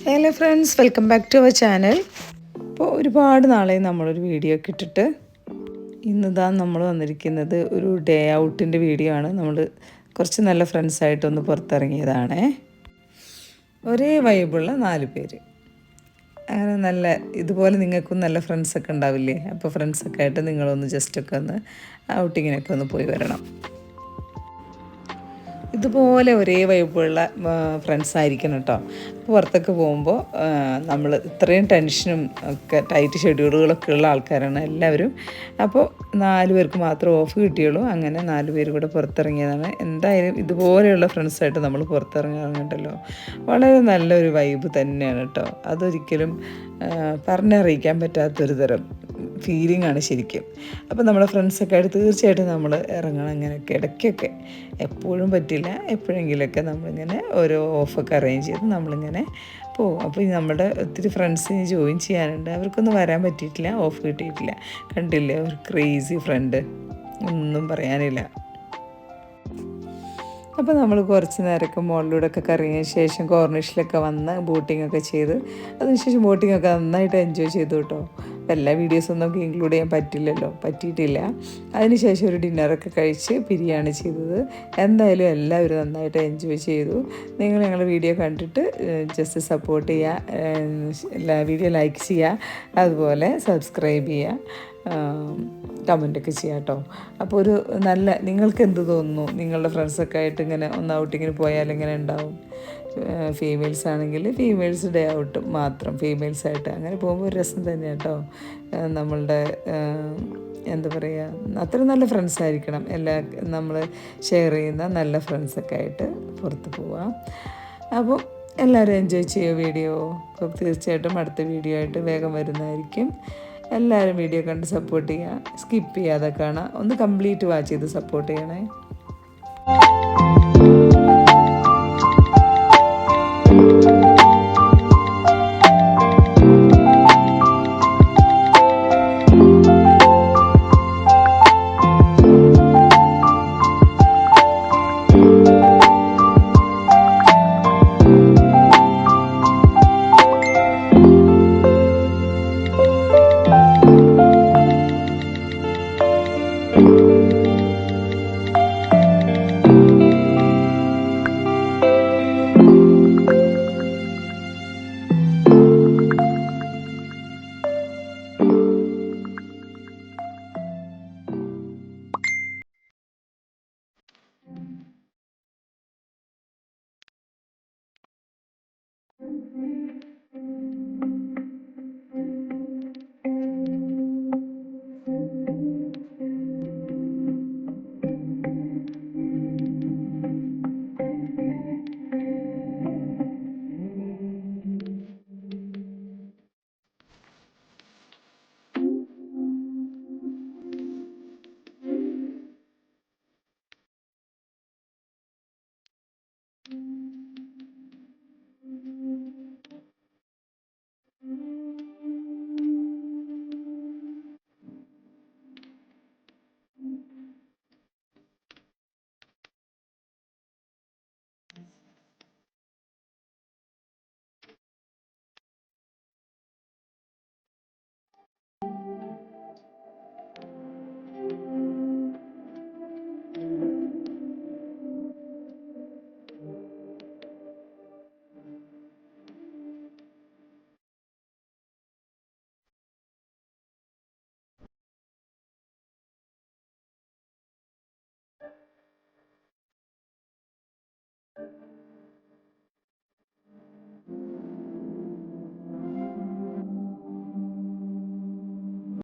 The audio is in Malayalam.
Hello friends, welcome back to our channel. അപ്പോൾ ഒരുപാട് നാളെ നമ്മളൊരു വീഡിയോ ഒക്കെ ഇട്ടിട്ട് ഇന്നിതാ നമ്മൾ വന്നിരിക്കുന്നത് ഒരു ഡേ ഔട്ടിൻ്റെ വീഡിയോ ആണ്. നമ്മൾ കുറച്ച് നല്ല ഫ്രണ്ട്സായിട്ടൊന്ന് പുറത്തിറങ്ങിയതാണേ. ഒരേ വൈബുള്ള 4 പേര്. അങ്ങനെ നല്ല ഇതുപോലെ നിങ്ങൾക്കും നല്ല ഫ്രണ്ട്സൊക്കെ ഉണ്ടാവില്ലേ? അപ്പോൾ ഫ്രണ്ട്സൊക്കെ ആയിട്ട് നിങ്ങളൊന്ന് ജസ്റ്റൊക്കെ ഒന്ന് ഔട്ടിങ്ങിനൊക്കെ ഒന്ന് പോയി വരണം. ഇതുപോലെ ഒരേ വൈബുള്ള ഫ്രണ്ട്സ് ആയിരിക്കണം കേട്ടോ. പുറത്തൊക്കെ പോകുമ്പോൾ നമ്മൾ ഇത്രയും ടെൻഷനും ഒക്കെ ടൈറ്റ് ഷെഡ്യൂളുകളൊക്കെ ഉള്ള ആൾക്കാരാണ് എല്ലാവരും. അപ്പോൾ 4 പേർക്ക് മാത്രം ഓഫ് കിട്ടിയുള്ളൂ. അങ്ങനെ 4 പേര് കൂടെ പുറത്തിറങ്ങിയതാണ്. എന്തായാലും ഇതുപോലെയുള്ള ഫ്രണ്ട്സായിട്ട് നമ്മൾ പുറത്തിറങ്ങാറുണ്ടല്ലോ, വളരെ നല്ലൊരു വൈബ് തന്നെയാണ് കേട്ടോ. അതൊരിക്കലും പറഞ്ഞറിയിക്കാൻ പറ്റാത്തൊരു തരം ഫീലിംഗ് ആണ് ശരിക്കും. അപ്പോൾ നമ്മുടെ ഫ്രണ്ട്സൊക്കെ ആയിട്ട് തീർച്ചയായിട്ടും നമ്മൾ ഇറങ്ങണം. ഇങ്ങനെയൊക്കെ ഇടയ്ക്കൊക്കെ, എപ്പോഴും പറ്റില്ല, എപ്പോഴെങ്കിലുമൊക്കെ നമ്മളിങ്ങനെ ഓരോ ഓഫൊക്കെ അറേഞ്ച് ചെയ്ത് നമ്മളിങ്ങനെ പോകും. അപ്പോൾ നമ്മുടെ ഒത്തിരി ഫ്രണ്ട്സിന് ജോയിൻ ചെയ്യാനുണ്ട്. അവർക്കൊന്നും വരാൻ പറ്റിയിട്ടില്ല, ഓഫ് കിട്ടിയിട്ടില്ല. കണ്ടില്ലേ ഒരു ക്രേസി ഫ്രണ്ട്, ഒന്നും പറയാനില്ല. അപ്പോൾ നമ്മൾ കുറച്ച് നേരമൊക്കെ മുകളിലൂടെയൊക്കെ കറങ്ങിയ ശേഷം കോർണിഷിലൊക്കെ വന്ന് ബോട്ടിങ്ങൊക്കെ ചെയ്ത് അതിനുശേഷം ബോട്ടിങ്ങൊക്കെ നന്നായിട്ട് എൻജോയ് ചെയ്തു കേട്ടോ. അപ്പോൾ എല്ലാ വീഡിയോസൊന്നും നമുക്ക് ഇൻക്ലൂഡ് ചെയ്യാൻ പറ്റിയിട്ടില്ല. അതിനുശേഷം ഒരു ഡിന്നറൊക്കെ കഴിച്ച് പിരിയാണ് ചെയ്തത്. എന്തായാലും എല്ലാവരും നന്നായിട്ട് എൻജോയ് ചെയ്തു. നിങ്ങൾ ഞങ്ങളുടെ വീഡിയോ കണ്ടിട്ട് ജസ്റ്റ് സപ്പോർട്ട് ചെയ്യുക, വീഡിയോ ലൈക്ക് ചെയ്യുക, അതുപോലെ സബ്സ്ക്രൈബ് ചെയ്യുക, കമൻറ്റൊക്കെ ചെയ്യാം കേട്ടോ. അപ്പോൾ ഒരു നല്ല, നിങ്ങൾക്ക് എന്ത് തോന്നുന്നു? നിങ്ങളുടെ ഫ്രണ്ട്സൊക്കെ ആയിട്ട് ഇങ്ങനെ ഒന്ന് ഔട്ടിങ്ങിന് പോയാൽ ഇങ്ങനെ ഉണ്ടാവും. ഫീമെയിൽസ് ആണെങ്കിൽ ഫീമെയിൽസ് ഡേ ഔട്ട് മാത്രം ഫീമെയിൽസായിട്ട് അങ്ങനെ പോകുമ്പോൾ ഒരു രസം തന്നെയാണ് കേട്ടോ. നമ്മളുടെ എന്താ പറയുക, അത്ര നല്ല ഫ്രണ്ട്സ് ആയിരിക്കണം. നമ്മൾ ഷെയർ ചെയ്യുന്ന നല്ല ഫ്രണ്ട്സൊക്കെ ആയിട്ട് പുറത്ത് പോവാം. അപ്പോൾ എല്ലാവരും എൻജോയ് ചെയ്യുക വീഡിയോ. അപ്പോൾ തീർച്ചയായിട്ടും അടുത്ത വീഡിയോ ആയിട്ട് വേഗം വരുന്നതായിരിക്കും. എല്ലാവരും വീഡിയോ കണ്ട് സപ്പോർട്ട് ചെയ്യുക, സ്കിപ്പ് ചെയ്യാതെ കാണാം. ഒന്ന് കംപ്ലീറ്റ് വാച്ച് ചെയ്ത് സപ്പോർട്ട് ചെയ്യണേ.